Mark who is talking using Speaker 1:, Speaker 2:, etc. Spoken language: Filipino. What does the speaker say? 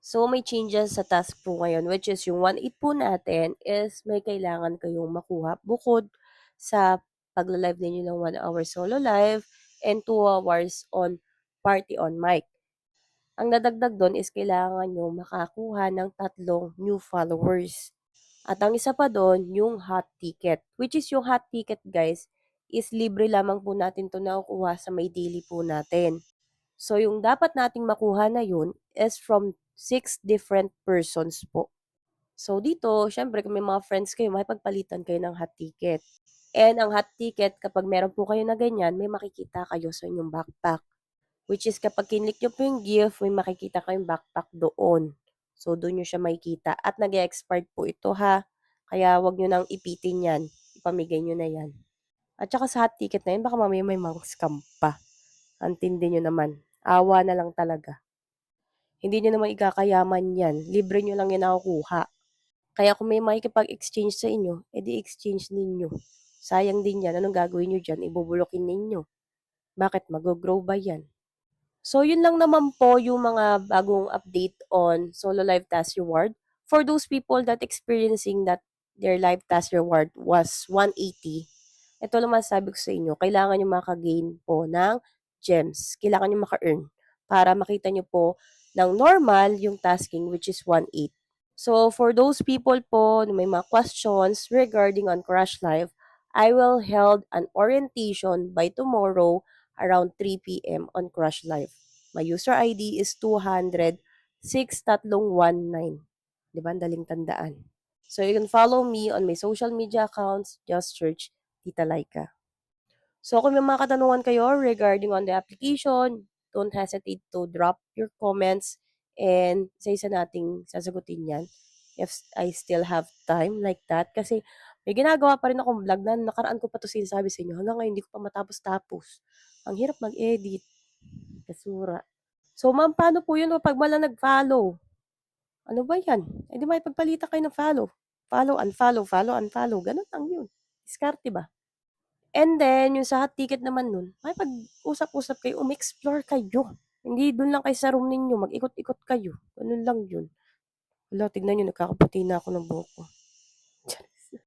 Speaker 1: So, may changes sa task po ngayon which is yung 1/8 po natin is may kailangan kayong makuha bukod sa pagla-live ninyo ng 1 hour solo live and 2 hours on party on mic. Ang dadagdag dun is kailangan niyo makakuha ng 3 new followers. At ang isa pa dun, yung hot ticket. Which is yung hot ticket guys, is libre lamang po natin 'to nakukuha sa may daily po natin. So yung dapat nating makuha na yun is from 6 different persons po. So dito, siyempre kung may mga friends kayo, makipagpalitan kayo ng hot ticket. And ang hot ticket, kapag meron po kayo na ganyan, may makikita kayo sa inyong backpack. Which is kapag kinlik nyo po yung gift, may makikita kayong backpack doon. So, doon nyo siya makikita. At nag-expired po ito ha. Kaya wag nyo nang ipitin yan. Ipamigay nyo na yan. At saka sa hot ticket na yun, baka mamaya may mga scam pa. Antindi nyo naman. Awa na lang talaga. Hindi nyo naman ikakayaman yan. Libre nyo lang yan nakukuha. Kaya kung may makikipag-exchange sa inyo, edi exchange ninyo. Sayang din yan. Anong gagawin nyo dyan? Ibubulokin ninyo. Bakit? Mag-grow ba yan? So, yun lang naman po yung mga bagong update on Solo Live Task Reward. For those people that experiencing that their live task reward was 180, ito lang masasabi ko sa inyo, kailangan nyo maka-gain po ng gems. Kailangan nyo maka-earn para makita nyo po ng normal yung tasking which is 1/8. So, for those people po na may mga questions regarding on Crush Live, I will held an orientation by tomorrow around 3 p.m. on Crush Live. My user ID is 200-6319. Di ba? Ang daling tandaan. So, you can follow me on my social media accounts. Just search Tita Laika. So, kung may mga katanungan kayo regarding on the application, don't hesitate to drop your comments and isa-isa nating sasagutin yan if I still have time like that. Kasi may ginagawa pa rin akong vlog na nakaraan ko pa to sinasabi sa inyo. Hanggang ngayon, hindi ko pa matapos-tapos. Ang hirap mag-edit. Kasura. So, ma'am, paano po yun pag wala nag-follow? Ano ba yan? Eh, di makipagpalitan kayo ng follow. Follow, unfollow, follow, unfollow. Ganun lang yun. Diskarte ba? And then, yung sa hot ticket naman nun, makipag-usap-usap kayo, explore kayo. Hindi dun lang kayo sa room ninyo, mag-ikot-ikot kayo. Ganun lang yun. Wala, tignan nyo, nagkakaputi na ako ng buhok ko.